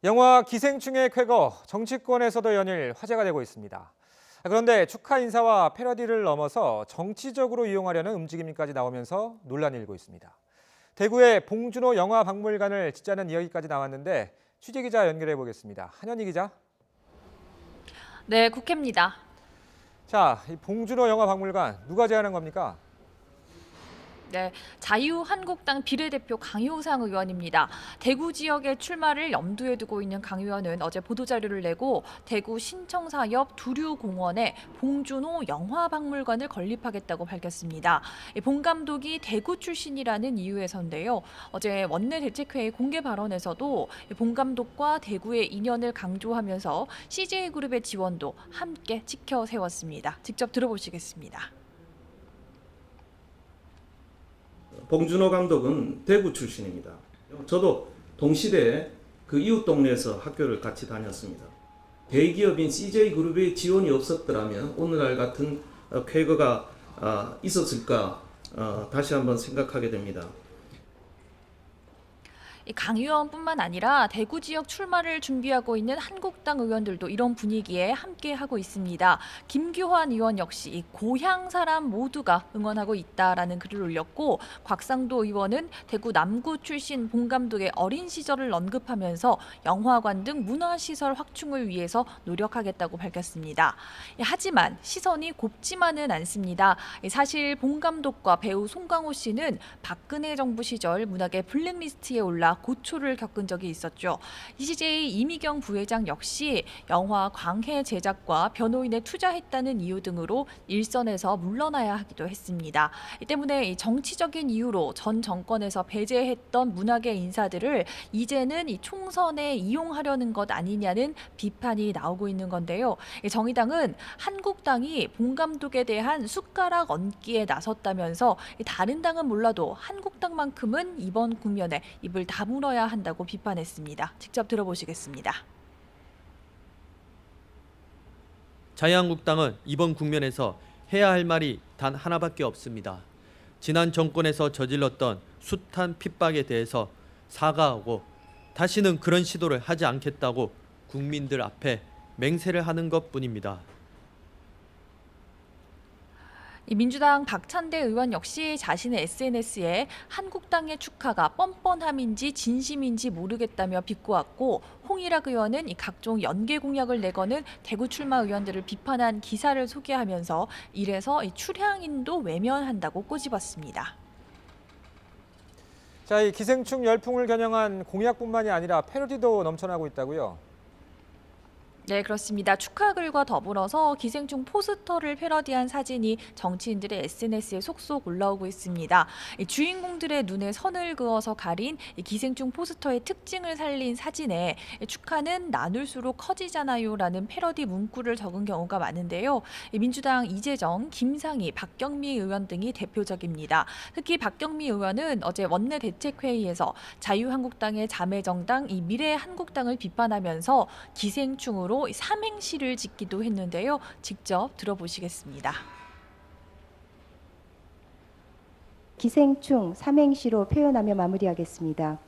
영화 기생충의 쾌거, 정치권에서도 연일 화제가 되고 있습니다. 그런데 축하 인사와 패러디를 넘어서 정치적으로 이용하려는 움직임까지 나오면서 논란이 일고 있습니다. 대구의 봉준호 영화박물관을 짓자는 이야기까지 나왔는데 취재기자 연결해 보겠습니다. 한현희 기자. 네, 국회입니다. 자, 이 봉준호 영화박물관 누가 제안한 겁니까? 네, 자유한국당 비례대표 강효상 의원입니다. 대구 지역의 출마를 염두에 두고 있는 강 의원은 어제 보도자료를 내고 대구 신청사 옆 두류공원에 봉준호 영화박물관을 건립하겠다고 밝혔습니다. 봉 감독이 대구 출신이라는 이유에서인데요. 어제 원내대책회의 공개 발언에서도 봉 감독과 대구의 인연을 강조하면서 CJ그룹의 지원도 함께 지켜 세웠습니다. 직접 들어보시겠습니다. 봉준호 감독은 대구 출신입니다. 저도 동시대에 그 이웃 동네에서 학교를 같이 다녔습니다. 대기업인 CJ그룹의 지원이 없었더라면 오늘날 같은 쾌거가 있었을까 다시 한번 생각하게 됩니다. 강 의원뿐만 아니라 대구 지역 출마를 준비하고 있는 한국당 의원들도 이런 분위기에 함께하고 있습니다. 김규환 의원 역시 이 고향 사람 모두가 응원하고 있다라는 글을 올렸고, 곽상도 의원은 대구 남구 출신 봉 감독의 어린 시절을 언급하면서 영화관 등 문화시설 확충을 위해서 노력하겠다고 밝혔습니다. 하지만 시선이 곱지만은 않습니다. 사실 봉 감독과 배우 송강호 씨는 박근혜 정부 시절 문학의 블랙리스트에 올라 고초를 겪은 적이 있었죠. CJ 이미경 부회장 역시 영화 광해 제작과 변호인에 투자했다는 이유 등으로 일선에서 물러나야 하기도 했습니다. 이 때문에 정치적인 이유로 전 정권에서 배제했던 문학의 인사들을 이제는 이 총선에 이용하려는 것 아니냐는 비판이 나오고 있는 건데요. 정의당은 한국당이 봉 감독에 대한 숟가락 얹기에 나섰다면서 다른 당은 몰라도 한국당만큼은 이번 국면에 입을 다물어야 한다고 비판했습니다. 직접 들어보시겠습니다. 자유한국당은 이번 국면에서 해야 할 말이 단 하나밖에 없습니다. 지난 정권에서 저질렀던 숱한 핍박에 대해서 사과하고 다시는 그런 시도를 하지 않겠다고 국민들 앞에 맹세를 하는 것뿐입니다. 민주당 박찬대 의원 역시 자신의 SNS에 한국당의 축하가 뻔뻔함인지 진심인지 모르겠다며 비꼬았고, 홍일학 의원은 각종 연계 공약을 내거는 대구 출마 의원들을 비판한 기사를 소개하면서 이래서 출향인도 외면한다고 꼬집었습니다. 자, 이 기생충 열풍을 겨냥한 공약뿐만이 아니라 패러디도 넘쳐나고 있다고요? 네, 그렇습니다. 축하글과 더불어서 기생충 포스터를 패러디한 사진이 정치인들의 SNS에 속속 올라오고 있습니다. 주인공들의 눈에 선을 그어서 가린 기생충 포스터의 특징을 살린 사진에 축하는 나눌수록 커지잖아요라는 패러디 문구를 적은 경우가 많은데요. 민주당 이재정, 김상희, 박경미 의원 등이 대표적입니다. 특히 박경미 의원은 어제 원내대책회의에서 자유한국당의 자매정당 미래한국당을 비판하면서 기생충으로 삼행시를 짓기도 했는데요. 직접 들어보시겠습니다. 기생충 삼행시로 표현하며 마무리하겠습니다.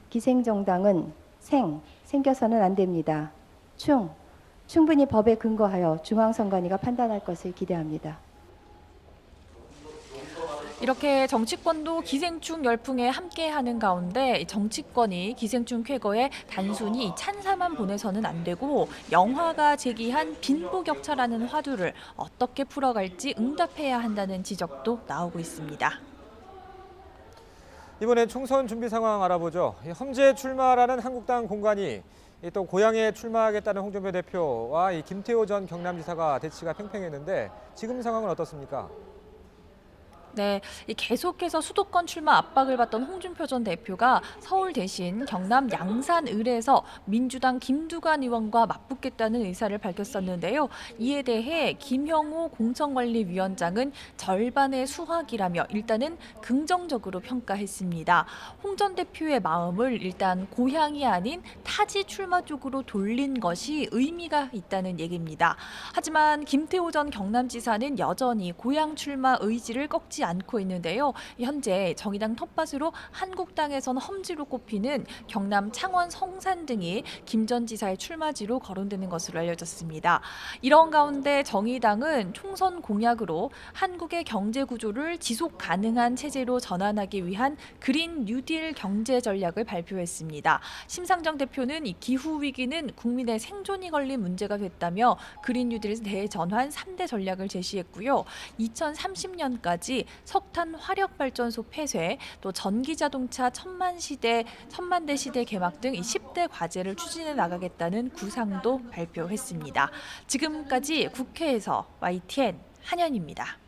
기생정당은 생겨서는 안 됩니다. 충분히 법에 근거하여 중앙선관위가 판단할 것을 기대합니다. 이렇게 정치권도 기생충 열풍에 함께하는 가운데 정치권이 기생충 쾌거에 단순히 찬사만 보내서는 안 되고 영화가 제기한 빈부격차라는 화두를 어떻게 풀어갈지 응답해야 한다는 지적도 나오고 있습니다. 이번엔 총선 준비 상황 알아보죠. 험지에 출마라는 한국당 공관이 또 고향에 출마하겠다는 홍준표 대표와 이 김태호 전 경남지사가 대치가 팽팽했는데 지금 상황은 어떻습니까? 네, 계속해서 수도권 출마 압박을 받던 홍준표 전 대표가 서울 대신 경남 양산 을에서 민주당 김두관 의원과 맞붙겠다는 의사를 밝혔었는데요. 이에 대해 김형호 공천관리위원장은 절반의 수확이라며 일단은 긍정적으로 평가했습니다. 홍 전 대표의 마음을 일단 고향이 아닌 타지 출마 쪽으로 돌린 것이 의미가 있다는 얘기입니다. 하지만 김태호 전 경남지사는 여전히 고향 출마 의지를 꺾지 빠지지 않고 있는데요. 현재 정의당 텃밭으로 한국당에선 험지로 꼽히는 경남 창원 성산 등이 김 전 지사의 출마지로 거론되는 것으로 알려졌습니다. 이런 가운데 정의당은 총선 공약으로 한국의 경제 구조를 지속 가능한 체제로 전환하기 위한 그린 뉴딜 경제 전략을 발표했습니다. 심상정 대표는 이 기후 위기는 국민의 생존이 걸린 문제가 됐다며 그린 뉴딜 대전환 3대 전략을 제시했고요. 2030년까지 석탄 화력 발전소 폐쇄, 또 전기 자동차 천만 대 시대 개막 등 이 10대 과제를 추진해 나가겠다는 구상도 발표했습니다. 지금까지 국회에서 YTN 한현입니다.